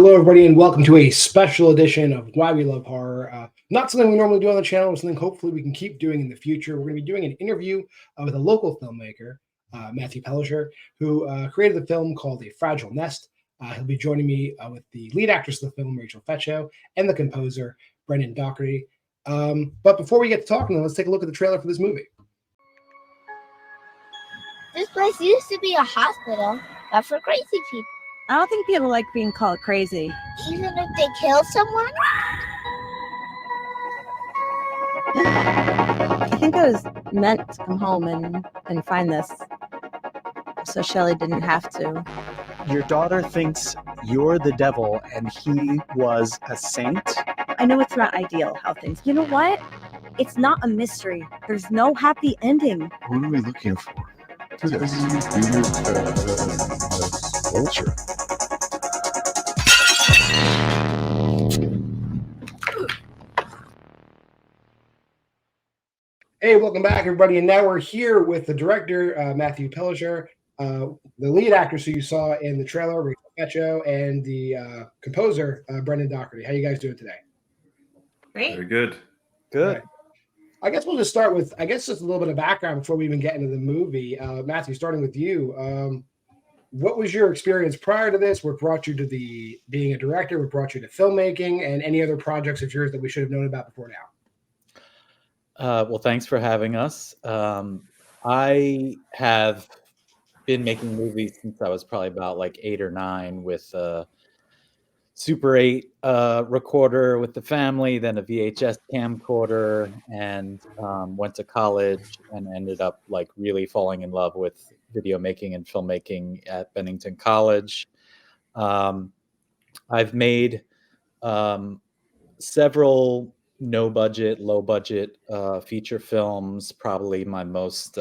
Hello, everybody, and welcome to a special edition of Why We Love Horror. Not something we normally do on the channel, but something hopefully we can keep doing in the future. We're going to be doing an interview with a local filmmaker, Matthew Pellischer, who created the film called A Fragile Nest. He'll be joining me with the lead actress of the film, Rachel Fecho, and the composer, Brendan Dougherty. But before we get to talking, let's take a look at the trailer for this movie. This place used to be a hospital, but for crazy people. I don't think people like being called crazy. Even if they kill someone? I think I was meant to come home and find this, so Shelley didn't have to. Your daughter thinks you're the devil and he was a saint? I know it's not ideal how things... You know what? It's not a mystery. There's no happy ending. What are we looking for? This is vulture. Hey, welcome back, everybody. And now we're here with the director, Matthew Pellischer, the lead actress who you saw in the trailer, Rachel Fecho, and the composer, Brendan Dougherty. How you guys doing today? Great. Very good. Good. Right. I guess we'll just start with, just a little bit of background before we even get into the movie. Matthew, starting with you, what was your experience prior to this? What brought you to being a director? What brought you to filmmaking? And any other projects of yours that we should have known about before now? Well, thanks for having us. I have been making movies since I was probably about like 8 or 9 with a Super 8 recorder with the family, then a VHS camcorder, and went to college and ended up like really falling in love with video making and filmmaking at Bennington College. I've made several low budget feature films. Probably my most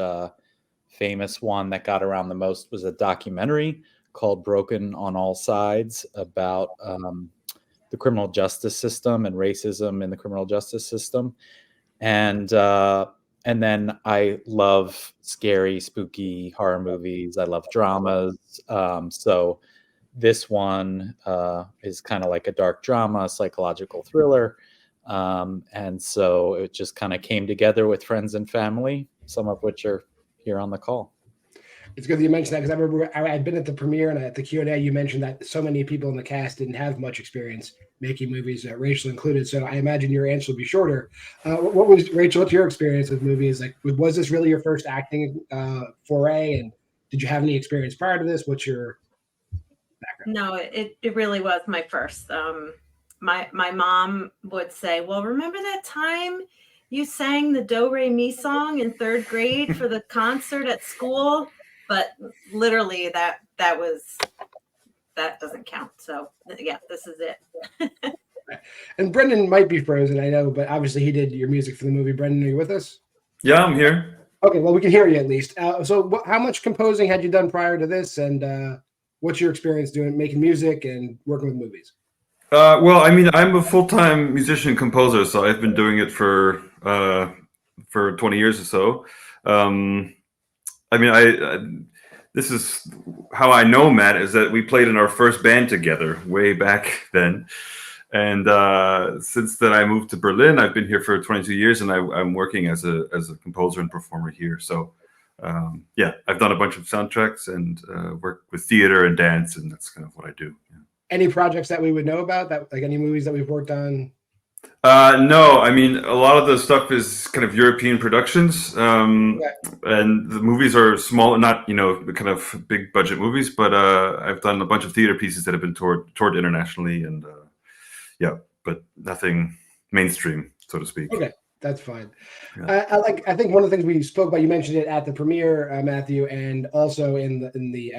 famous one that got around the most was a documentary called Broken on All Sides about the criminal justice system and racism in the criminal justice system. And then I love scary, spooky horror movies. I love dramas. So this one is kind of like a dark drama, psychological thriller. And so it just kind of came together with friends and family, some of which are here on the call. It's good that you mentioned that, because I remember I had been at the premiere and at the Q&A, you mentioned that so many people in the cast didn't have much experience making movies, Rachel included. So I imagine your answer will be shorter. Rachel, what's your experience with movies? Like, was this really your first acting foray? And did you have any experience prior to this? What's your background? No, it really was my first. My mom would say, well, remember that time you sang the Do Re Mi song in 3rd grade for the concert at school? But literally that doesn't count. So yeah, this is it. And Brendan might be frozen, I know, but obviously he did your music for the movie. Brendan, are you with us? Yeah, I'm here. Okay, well, we can hear you at least. So how much composing had you done prior to this? And what's your experience making music and working with movies? Well, I mean, I'm a full-time musician and composer, so I've been doing it for 20 years or so. I mean, this is how I know Matt, is that we played in our first band together way back then. And since then, I moved to Berlin. I've been here for 22 years, and I'm working as a composer and performer here. So, yeah, I've done a bunch of soundtracks and worked with theater and dance, and that's kind of what I do. Yeah. Any projects that we would know about, that like any movies that we've worked on? No, I mean, a lot of the stuff is kind of European productions, and the movies are small, not, kind of big budget movies, but I've done a bunch of theater pieces that have been toured internationally, and yeah, but nothing mainstream, so to speak. Okay, that's fine. Yeah. I think one of the things we spoke about, you mentioned it at the premiere, Matthew, and also in the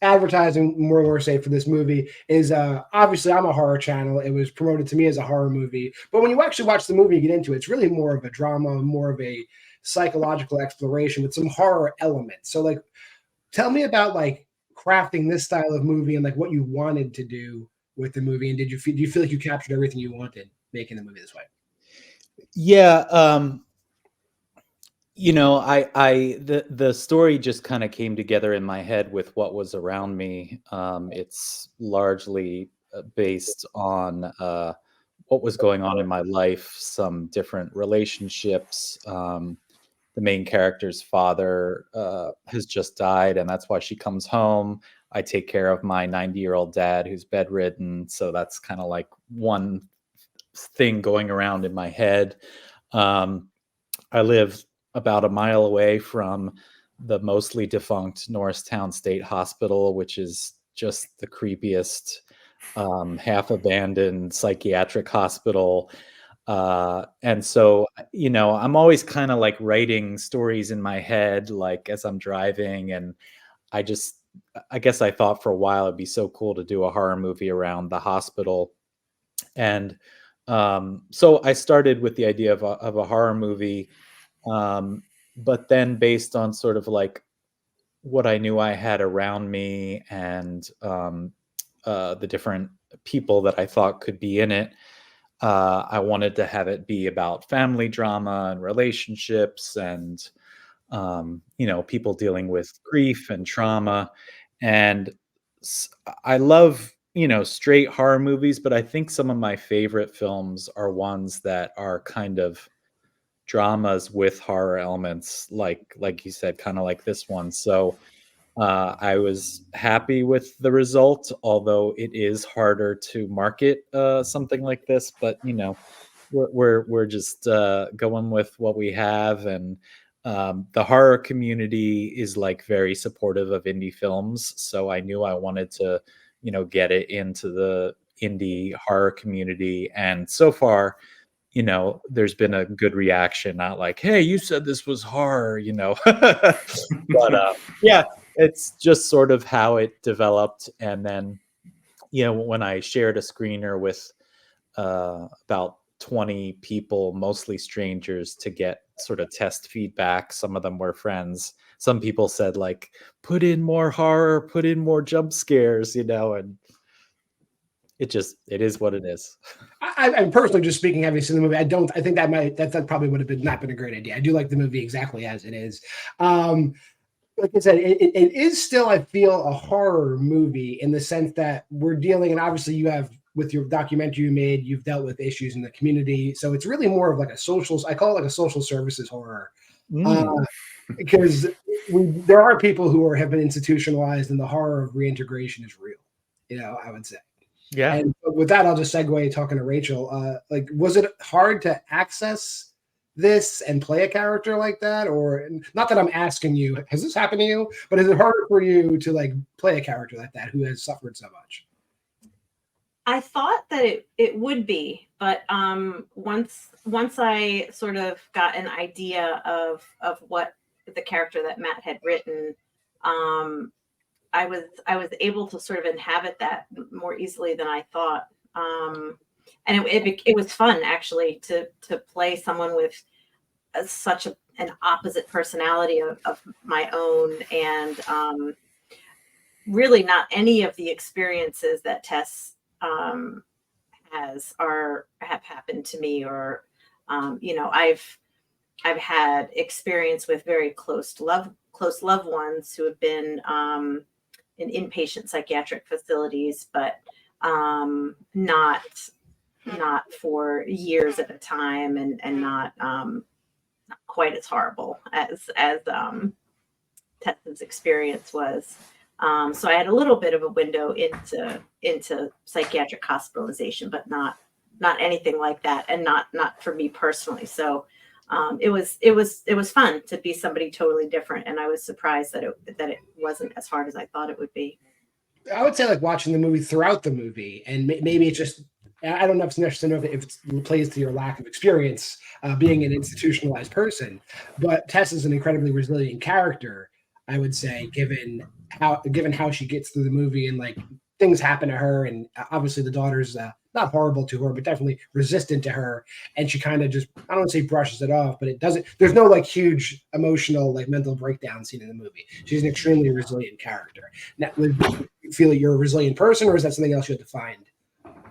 advertising more say for this movie is obviously I'm a horror channel. It was promoted to me as a horror movie, but when you actually watch the movie and get into it, it's really more of a drama, more of a psychological exploration with some horror elements. So like, tell me about like crafting this style of movie and like what you wanted to do with the movie, and do you feel like you captured everything you wanted making the movie this way? Yeah. The story just kind of came together in my head with what was around me. It's largely based on what was going on in my life, some different relationships. The main character's father has just died, and that's why she comes home. I take care of my 90-year-old dad who's bedridden. So that's kind of like one thing going around in my head. I live about a mile away from the mostly defunct Norristown State Hospital, which is just the creepiest, half abandoned psychiatric hospital. And so, I'm always kind of like writing stories in my head, like as I'm driving. And I guess I thought for a while it'd be so cool to do a horror movie around the hospital. And so I started with the idea of a horror movie. But then based on sort of like what I knew I had around me and the different people that I thought could be in it, I wanted to have it be about family drama and relationships and, people dealing with grief and trauma. And I love, straight horror movies, but I think some of my favorite films are ones that are kind of dramas with horror elements, like you said, kind of like this one. So I was happy with the result, although it is harder to market something like this. But we're just going with what we have, and the horror community is like very supportive of indie films. So I knew I wanted to, get it into the indie horror community, and so far, there's been a good reaction. Not like, hey, you said this was horror, but yeah. It's just sort of how it developed. And then, when I shared a screener with about 20 people, mostly strangers, to get sort of test feedback, some of them were friends. Some people said, like, put in more horror, put in more jump scares, and it is what it is. I'm personally just speaking, having seen the movie, I think that probably would have not been a great idea. I do like the movie exactly as it is. Like I said, it is still, I feel, a horror movie in the sense that we're dealing, and obviously you have, with your documentary you made, you've dealt with issues in the community. So it's really more of like I call it like a social services horror. Because there are people who have been institutionalized, and the horror of reintegration is real, I would say. Yeah. And with that, I'll just segue talking to Rachel. Was it hard to access this and play a character like that? Or, not that I'm asking you, has this happened to you, but is it harder for you to like play a character like that who has suffered so much? I thought that it would be, but once I sort of got an idea of what the character that Matt had written, I was able to sort of inhabit that more easily than I thought. And it was fun, actually, to play someone with such an opposite personality of my own, and really not any of the experiences that Tess have happened to me, or I've had experience with very close loved ones who have been in inpatient psychiatric facilities, but not for years at a time, and not quite as horrible as Tessa's experience was. So I had a little bit of a window into psychiatric hospitalization, but not anything like that, and not for me personally. So it was fun to be somebody totally different, and I was surprised that it wasn't as hard as I thought it would be. I would say, like, watching the movie throughout the movie, and maybe it's just, I don't know if it's necessarily if it plays to your lack of experience being an institutionalized person, but Tess is an incredibly resilient character, I would say, given how she gets through the movie, and like things happen to her, and obviously the daughter's not horrible to her, but definitely resistant to her, and she kind of just, I don't want to say brushes it off, but there's no like huge emotional, like, mental breakdown scene in the movie. She's an extremely resilient character. Now, do you feel that you're a resilient person, or is that something else you had to find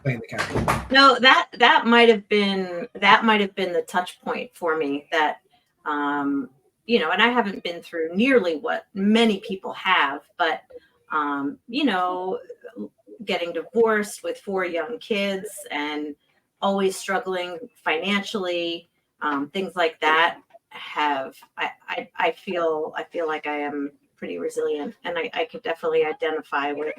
playing the character? No, that might have been the touch point for me, that and I haven't been through nearly what many people have, but getting divorced with 4 young kids and always struggling financially, things like that, I feel like I am pretty resilient, and I could definitely identify with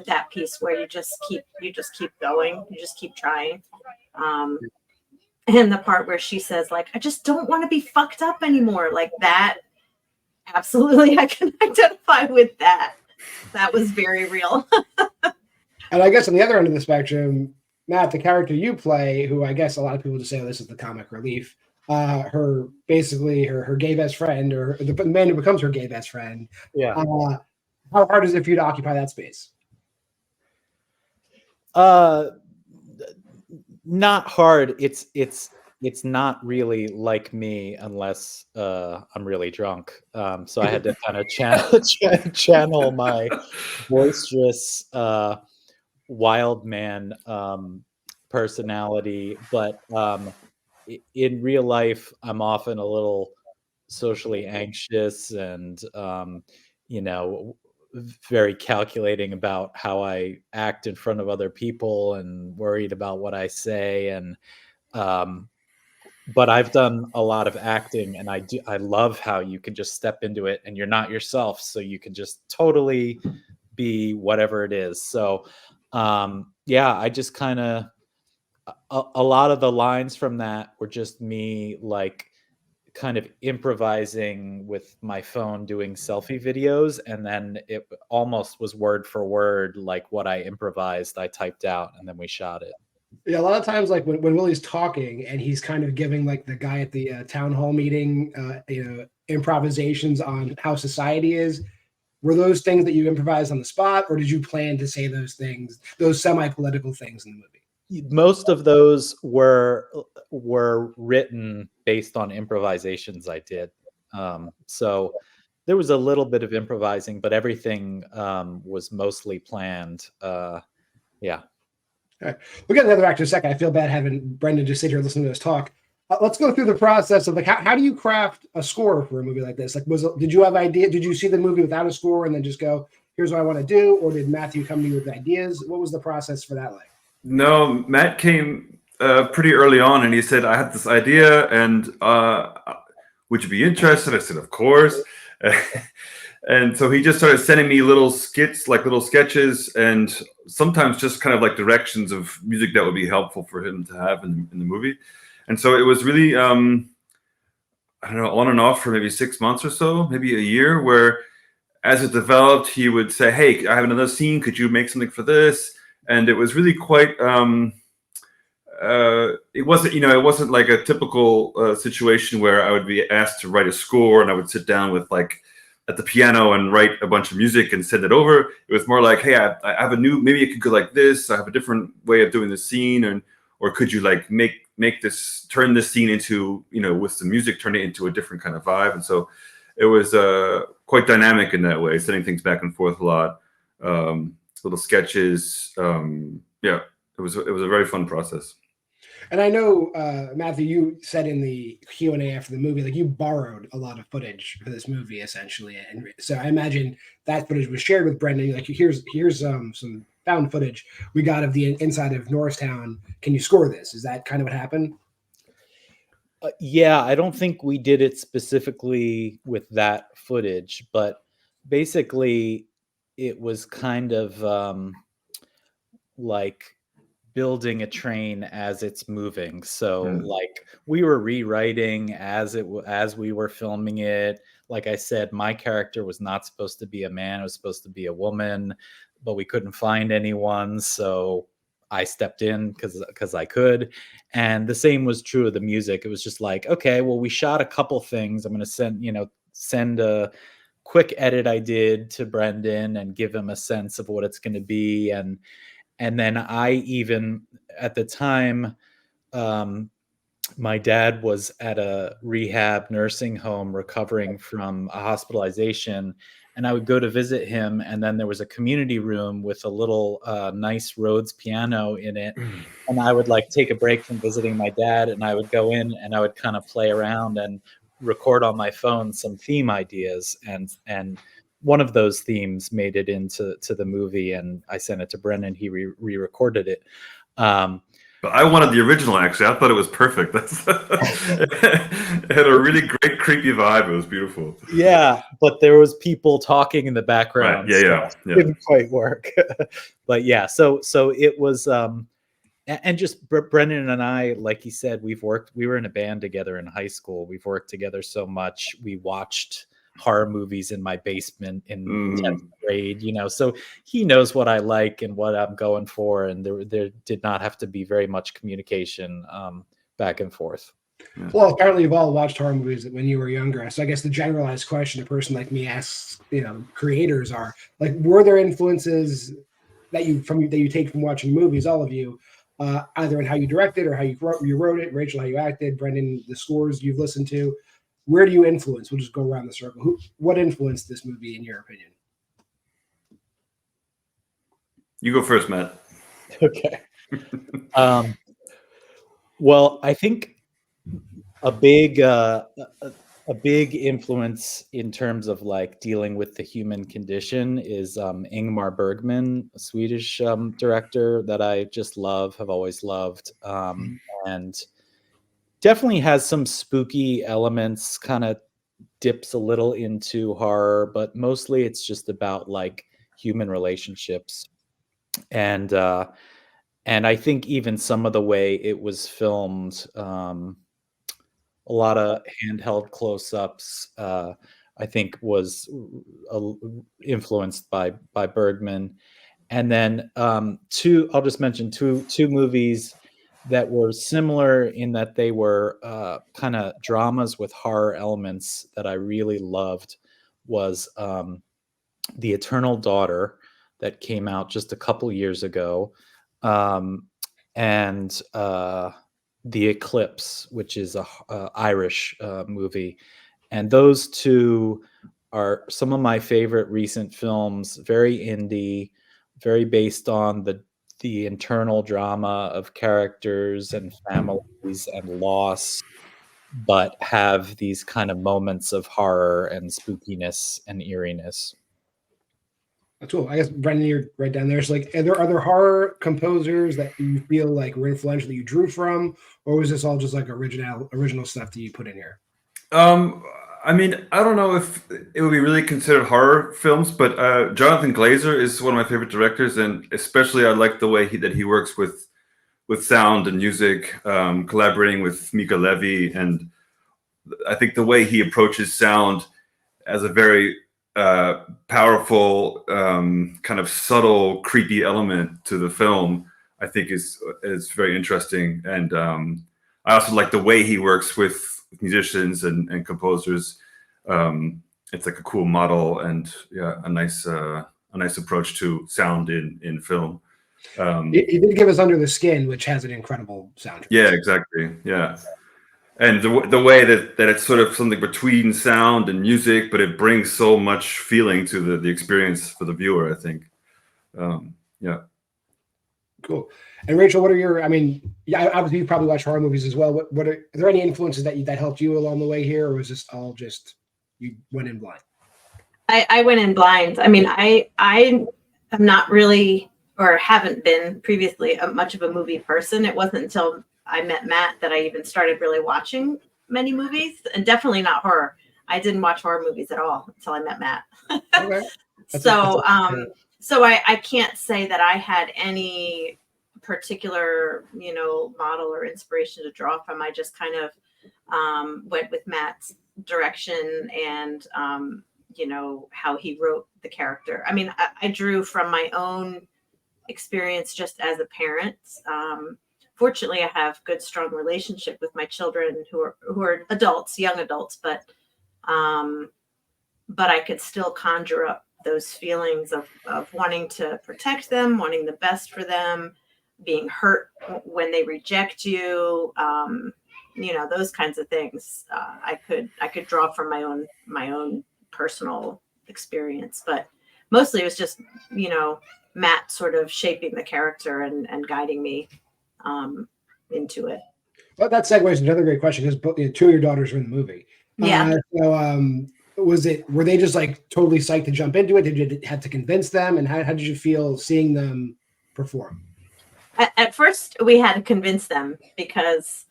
that piece where you just keep going, you just keep trying. And the part where she says, like, I just don't want to be fucked up anymore, like that. Absolutely, I can identify with that. That was very real. And I guess on the other end of the spectrum, Matt, the character you play, who I guess a lot of people just say, oh, this is the comic relief. Her gay best friend, or the man who becomes her gay best friend. Yeah. How hard is it for you to occupy that space? Not hard. It's not really like me unless I'm really drunk. So I had to kind of channel my boisterous wild man personality, but in real life, I'm often a little socially anxious and very calculating about how I act in front of other people and worried about what I say. And but I've done a lot of acting, and I love how you can just step into it and you're not yourself, so you can just totally be whatever it is. So I just kind of a lot of the lines from that were just me like kind of improvising with my phone, doing selfie videos, and then it almost was word for word like what I improvised, I typed out, and then we shot it. Yeah, a lot of times, like when Willie's talking and he's kind of giving like the guy at the town hall meeting, improvisations on how society is. Were those things that you improvised on the spot, or did you plan to say those things, those semi-political things in the movie? Most of those were written based on improvisations I did. So there was a little bit of improvising, but everything was mostly planned. Yeah. All right. We'll get to the other actor in a second. I feel bad having Brendan just sit here listening to us talk. Let's go through the process of like how do you craft a score for a movie like this? Like, did you have idea? Did you see the movie without a score and then just go, here's what I want to do, or did Matthew come to you with ideas? What was the process for that like? No, Matt came pretty early on, and he said, I had this idea, and would you be interested? I said, of course. And so he just started sending me little skits, like little sketches, and sometimes just kind of like directions of music that would be helpful for him to have in the movie. And so it was really, I don't know, on and off for maybe 6 months or so, maybe a year, where as it developed, he would say, hey, I have another scene. Could you make something for this? And it was really quite, it wasn't like a typical situation where I would be asked to write a score and I would sit down with like at the piano and write a bunch of music and send it over. It was more like, hey, I have a new, maybe it could go like this. I have a different way of doing the scene, or could you like make this, turn this scene into, with some music, turn it into a different kind of vibe. And so it was quite dynamic in that way, sending things back and forth a lot, little sketches. It was a very fun process. And I know, Matthew, you said in the Q&A after the movie, like you borrowed a lot of footage for this movie, essentially. And so I imagine that footage was shared with Brendan. Like, here's some found footage we got of the inside of Norristown. Can you score this? Is that kind of what happened? Yeah, I don't think we did it specifically with that footage, but basically it was kind of like building a train as it's moving. So like we were rewriting as we were filming it. Like I said, my character was not supposed to be a man, it was supposed to be a woman, but we couldn't find anyone, so I stepped in because I could. And the same was true of the music. It was just like, okay, well, we shot a couple things. I'm going to send a quick edit I did to Brendan and give him a sense of what it's going to be. And then I even, at the time, my dad was at a rehab nursing home recovering from a hospitalization, and I would go to visit him, and then there was a community room with a little nice Rhodes piano in it, and I would like take a break from visiting my dad, and I would go in and I would kind of play around and record on my phone some theme ideas, and one of those themes made it into the movie, and I sent it to Brendan. He re-recorded it. But I wanted the original, actually. I thought it was perfect. It had a really great creepy vibe. It was beautiful. Yeah, but there was people talking in the background. Right. Yeah. It didn't quite work. But yeah, so it was, and just Brendan and I, like he said, we were in a band together in high school. We've worked together so much. We watched horror movies in my basement in 10th grade, so he knows what I like and what I'm going for, and there did not have to be very much communication back and forth. Well, apparently you've all watched horror movies when you were younger, so I guess the generalized question a person like me asks, creators are like, were there influences that you take from watching movies, all of you, either in how you directed or how you wrote it, Rachel, how you acted, Brendan, the scores you've listened to? Where do you influence? We'll just go around the circle. What influenced this movie, in your opinion? You go first, Matt. Okay. Well, I think a big influence in terms of like dealing with the human condition is Ingmar Bergman, a Swedish director that I just have always loved, and definitely has some spooky elements, kind of dips a little into horror, but mostly it's just about like human relationships. And I think even some of the way it was filmed, a lot of handheld close-ups, I think was influenced by Bergman. And then I'll just mention two movies that were similar in that they were kind of dramas with horror elements that I really loved was The Eternal Daughter that came out just a couple years ago, and The Eclipse, which is a Irish movie. And those two are some of my favorite recent films, very indie, very based on the internal drama of characters and families and loss, but have these kind of moments of horror and spookiness and eeriness. That's cool. I guess, Brendan, you're right down there. It's like, are there horror composers that you feel like were influential that you drew from, or was this all just like original stuff that you put in here? I mean, I don't know if it would be really considered horror films, but Jonathan Glazer is one of my favorite directors, and especially I like the way that he works with sound and music, collaborating with Mika Levy, and I think the way he approaches sound as a very powerful, kind of subtle, creepy element to the film, I think is very interesting. And I also like the way he works with musicians and composers. It's like a cool model and a nice approach to sound in film. He did give us Under the Skin, which has an incredible soundtrack. Yeah, exactly. Yeah. And the way that it's sort of something between sound and music, but it brings so much feeling to the experience for the viewer, I think. Yeah. Cool. And Rachel, what are your? I mean, obviously you probably watch horror movies as well. Are there any influences that helped you along the way here, or was this all just you went in blind? I went in blind. I mean, I am not really, or haven't been previously, much of a movie person. It wasn't until I met Matt that I even started really watching many movies, and definitely not horror. I didn't watch horror movies at all until I met Matt. Okay. So I can't say that I had any particular, model or inspiration to draw from. I just kind of went with Matt's direction and, how he wrote the character. I mean, I drew from my own experience just as a parent. Fortunately, I have good, strong relationship with my children who are adults, young adults, but I could still conjure up those feelings of wanting to protect them, wanting the best for them, being hurt when they reject you, those kinds of things. I could draw from my own personal experience, but mostly it was just, Matt sort of shaping the character and guiding me into it. Well, that segues into another great question because two of your daughters are in the movie. Yeah. were they just like totally psyched to jump into it? Did you have to convince them? And how did you feel seeing them perform? At first we had to convince them because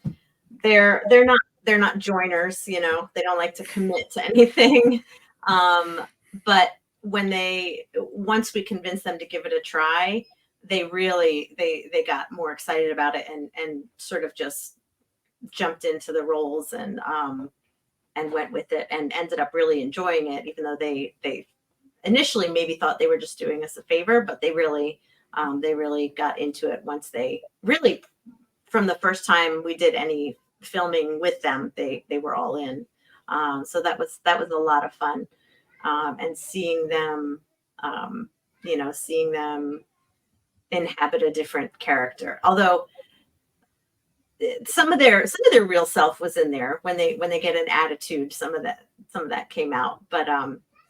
they're not joiners, you know, they don't like to commit to anything. But once we convinced them to give it a try, they really they got more excited about it and sort of just jumped into the roles and went with it and ended up really enjoying it, even though they initially maybe thought they were just doing us a favor, but they really got into it once they really, from the first time we did any filming with them, they were all in. So that was a lot of fun. And seeing them, seeing them inhabit a different character. Although some of their real self was in there when they get an attitude. Some of that came out, but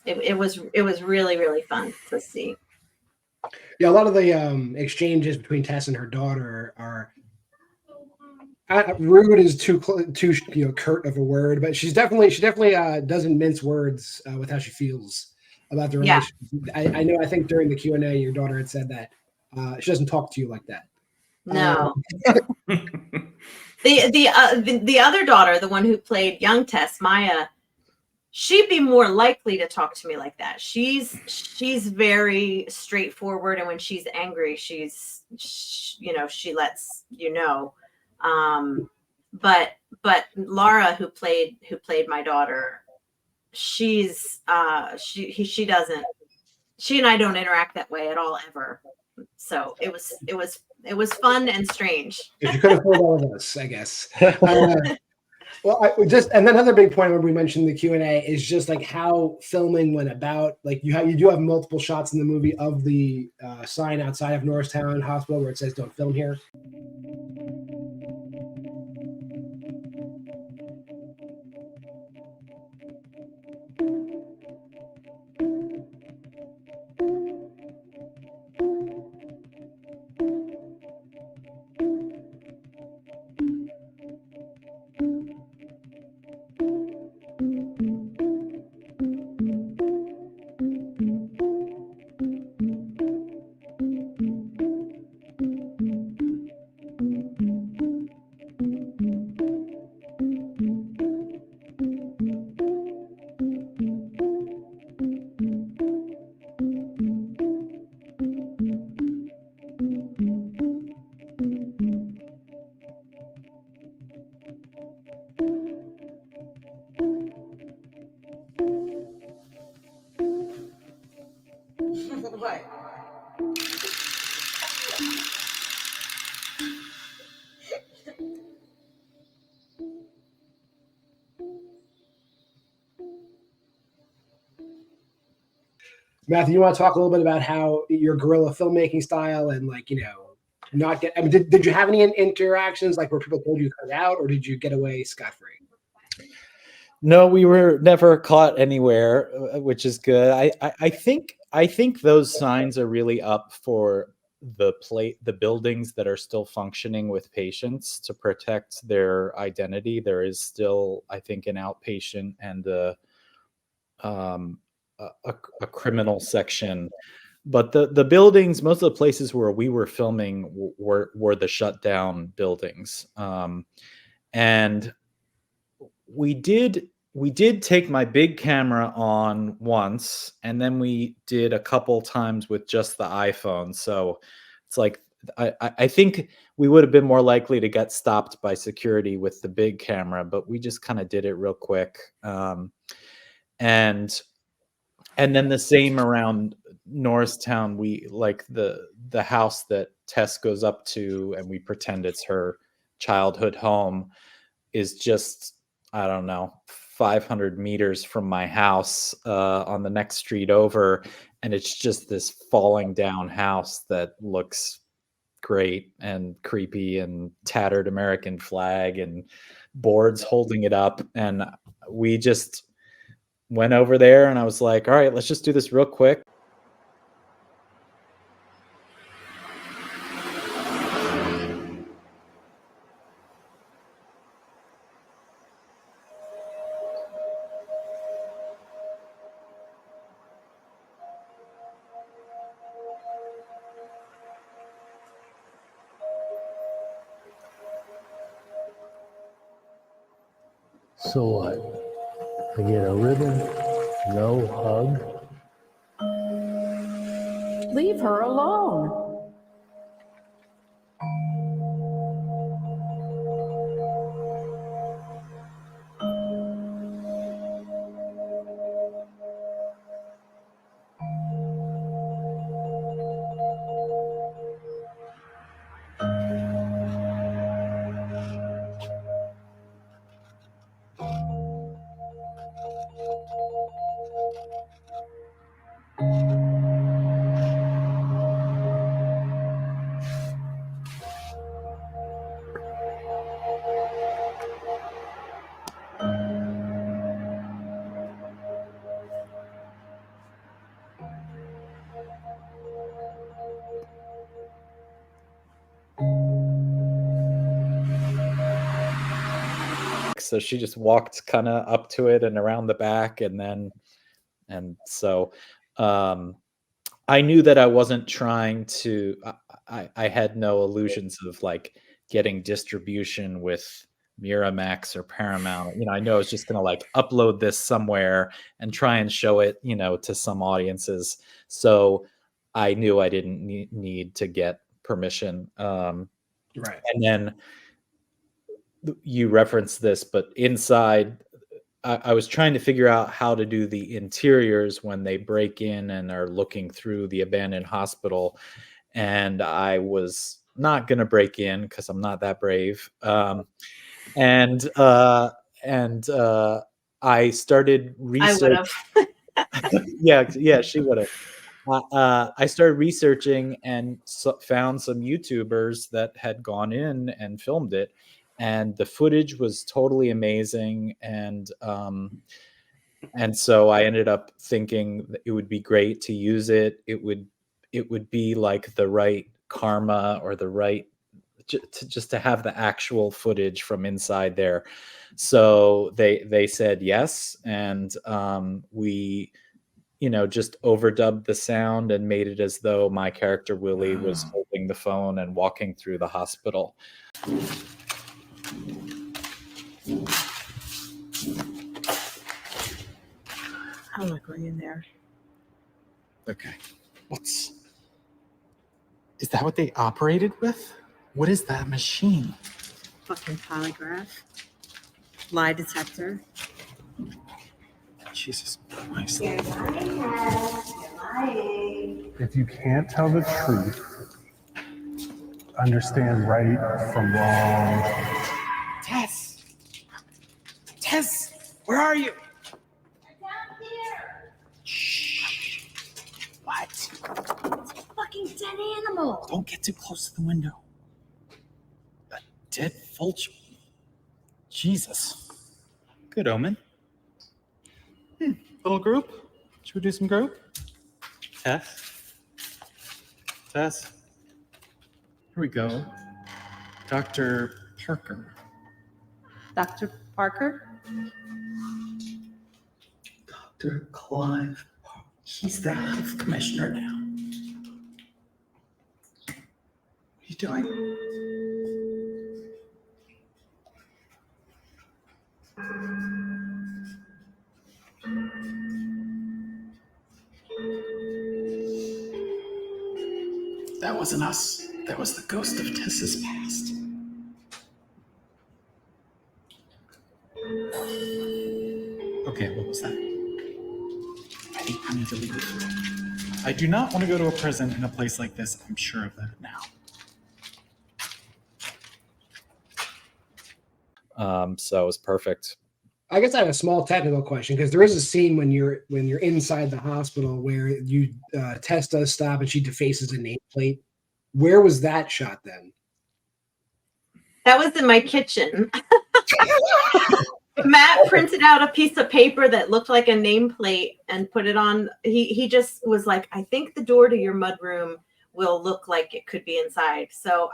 it was really, really fun to see. Yeah, a lot of the exchanges between Tess and her daughter are rude is too curt of a word, but she definitely doesn't mince words with how she feels about the relationship. Yeah. I think during the Q&A, your daughter had said that she doesn't talk to you like that. No. The other daughter, the one who played young Tess, Maya, she'd be more likely to talk to me like that. She's very straightforward, and when she's angry, she lets you know. But Laura, who played my daughter, she and I don't interact that way at all ever. So it was fun and strange. You could have fooled all of us, I guess. Well, and another big point when we mentioned the Q&A is just like how filming went about. Like you do have multiple shots in the movie of the sign outside of Norristown Hospital where it says "Don't film here." What? Matthew, you want to talk a little bit about how your guerrilla filmmaking style and not get? I mean, did you have any interactions like where people told you to cut out, or did you get away scot-free? No, we were never caught anywhere, which is good. I think those signs are really up for the buildings that are still functioning with patients to protect their identity. There is still, I think, an outpatient and a criminal section, but the buildings, most of the places where we were filming were the shut down buildings, and we did take my big camera on once, and then we did a couple times with just the iPhone. So it's like I think we would have been more likely to get stopped by security with the big camera, but we just kind of did it real quick. And then the same around Norristown. We like the house that Tess goes up to, and we pretend it's her childhood home, is just, I don't know, 500 meters from my house on the next street over. And it's just this falling down house that looks great and creepy and tattered American flag and boards holding it up. And we just went over there, and I was like, all right, let's just do this real quick. So what? I get a ribbon? No hug? Leave her alone. So she just walked kind of up to it and around the back, and so I knew that I wasn't trying to. I had no illusions of like getting distribution with Miramax or Paramount. I know I was just gonna like upload this somewhere and try and show it, to some audiences. So I knew I didn't need to get permission. Right. And then you referenced this, but inside, I was trying to figure out how to do the interiors when they break in and are looking through the abandoned hospital. And I was not going to break in because I'm not that brave. And I started researching. Yeah, she would have. I started researching and found some YouTubers that had gone in and filmed it. And the footage was totally amazing, and so I ended up thinking that it would be great to use it. It would be like the right karma or the right just to have the actual footage from inside there. So they said yes, and we just overdubbed the sound and made it as though my character Willie was holding the phone and walking through the hospital. I'm not going in there. Okay. Is that what they operated with? What is that machine? Fucking polygraph. Lie detector. Jesus Christ. You're lying. If you can't tell the truth, understand right from wrong. Tess, where are you? Down here. Shh. What? It's a fucking dead animal. Don't get too close to the window. A dead vulture. Jesus. Good omen. Little group? Should we do some group? Tess? Here we go. Dr. Parker. Dr. Parker? Dr. Clive. He's the health commissioner now. What are you doing? That wasn't us. That was the ghost of Tess's past. Okay, what was that? I think I need to leave. I do not want to go to a prison in a place like this. I'm sure of that now. So it was perfect. I guess I have a small technical question, because there is a scene when you're inside the hospital where you Tess does stop and she defaces a nameplate. Where was that shot then? That was in my kitchen. Matt printed out a piece of paper that looked like a nameplate and put it on. He just was like, I think the door to your mudroom will look like it could be inside. So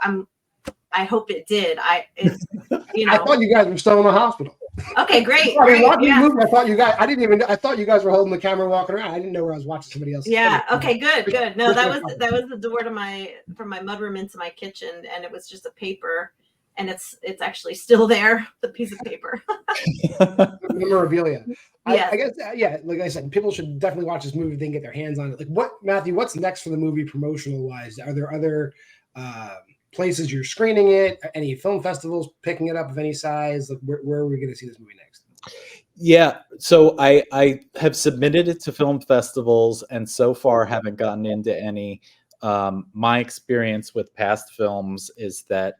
I hope it did. I thought you guys were still in the hospital. Okay, great. Yeah. I thought you guys were holding the camera walking around. I didn't know where I was watching somebody else. Yeah. Okay, good. No, that was the door from my mudroom into my kitchen, and it was just a paper. and it's actually still there, the piece of paper. Memorabilia. Yeah. I guess, yeah, like I said, people should definitely watch this movie if they can get their hands on it. Like, what, Matthew, what's next for the movie promotional wise? Are there other places you're screening it? Any film festivals picking it up of any size? Like, where are we going to see this movie next? Yeah, so I have submitted it to film festivals and so far haven't gotten into any. My experience with past films is that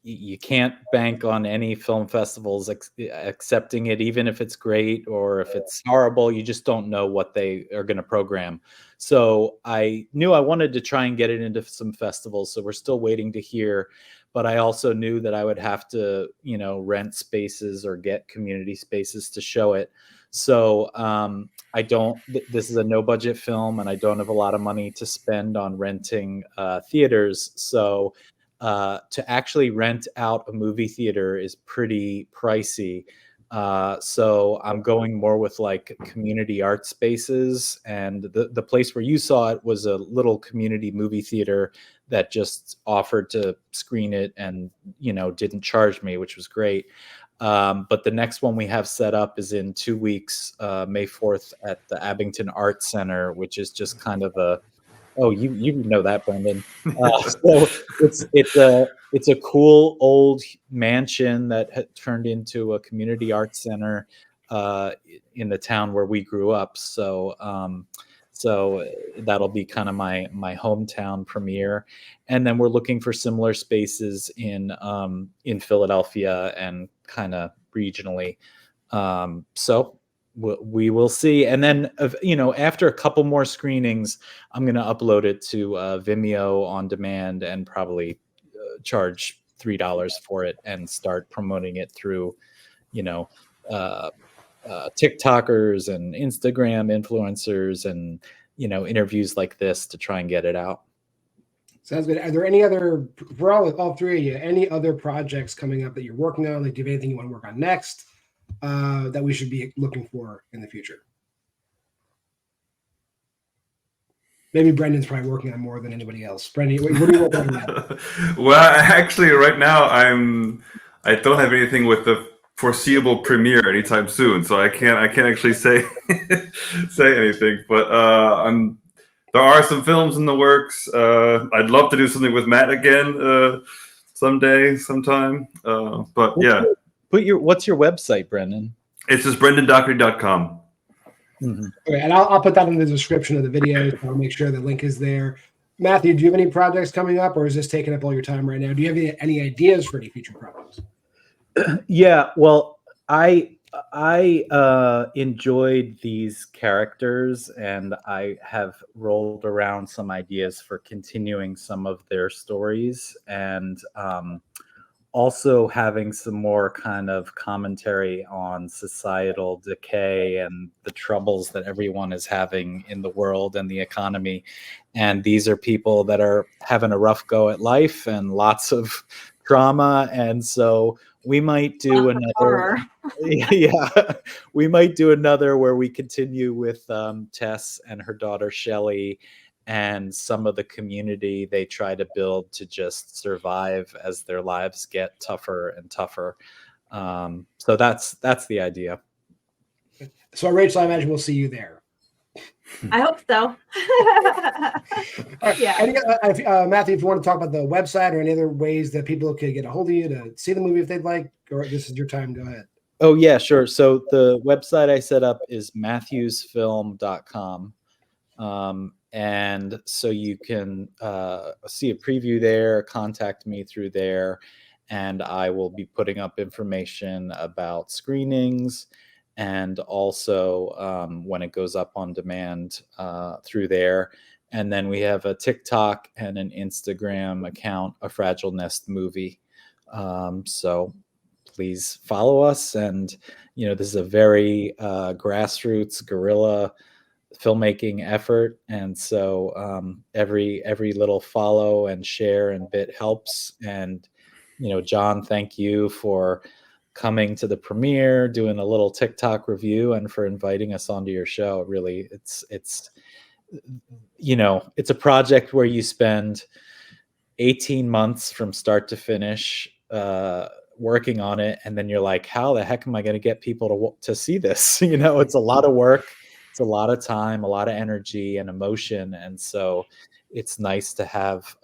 you can't bank on any film festivals accepting it, even if it's great or if it's horrible. You just don't know what they are going to program. So I knew I wanted to try and get it into some festivals. So we're still waiting to hear. But I also knew that I would have to, rent spaces or get community spaces to show it. So I don't. This is a no budget film, and I don't have a lot of money to spend on renting theaters. So to actually rent out a movie theater is pretty pricey. So I'm going more with like community art spaces, and the place where you saw it was a little community movie theater that just offered to screen it and, didn't charge me, which was great. But the next one we have set up is in 2 weeks, May 4th at the Abington Art Center, which is just kind of you know that, Brendan. So it's a cool old mansion that had turned into a community art center in the town where we grew up. So that'll be kind of my hometown premiere, and then we're looking for similar spaces in Philadelphia and kind of regionally. So we will see, and then after a couple more screenings, I'm going to upload it to Vimeo on demand and probably charge $3 for it and start promoting it through TikTokers and Instagram influencers and interviews like this to try and get it out. Sounds good. Are there any other, for all three of you, any other projects coming up that you're working on? Like, do you have anything you want to work on next that we should be looking for in the future? Maybe Brendan's probably working on more than anybody else. Brendan, what are you working on? Well, actually, right now I don't have anything with the foreseeable premiere anytime soon, so I can't actually say anything. But there are some films in the works. I'd love to do something with Matt again sometime. But yeah. What's your website, Brendan? It's just BrendanDougherty.com. Mm-hmm. Okay, and I'll put that in the description of the video. So I'll make sure the link is there. Matthew, do you have any projects coming up, or is this taking up all your time right now? Do you have any ideas for any future projects? Yeah, well, I enjoyed these characters, and I have rolled around some ideas for continuing some of their stories, and also having some more kind of commentary on societal decay and the troubles that everyone is having in the world and the economy. And these are people that are having a rough go at life and lots of trauma. And so we might do another. Yeah, we might do another where we continue with Tess and her daughter Shelly and some of the community they try to build to just survive as their lives get tougher and tougher. So that's the idea. So Rachel, I imagine we'll see you there. I hope so. Right. Yeah. Matthew, if you want to talk about the website or any other ways that people could get a hold of you to see the movie if they'd like, or this is your time, go ahead. Oh yeah, sure. So the website I set up is matthewsfilm.com. And so you can see a preview there, contact me through there, and I will be putting up information about screenings and also when it goes up on demand through there. And then we have a TikTok and an Instagram account, A Fragile Nest Movie. So please follow us. And, this is a very grassroots guerrilla filmmaking effort, and so every little follow and share and bit helps. And John, thank you for coming to the premiere, doing a little TikTok review, and for inviting us onto your show. Really, it's a project where you spend 18 months from start to finish working on it, and then you're like, how the heck am I going to get people to see this? You know, it's a lot of work, it's a lot of time, a lot of energy and emotion, and so it's nice to have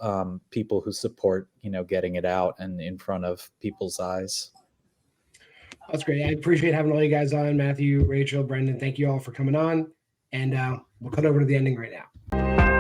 people who support, you know, getting it out and in front of people's eyes. That's great. I appreciate having all you guys on. Matthew, Rachel, Brendan, thank you all for coming on. And we'll cut over to the ending right now.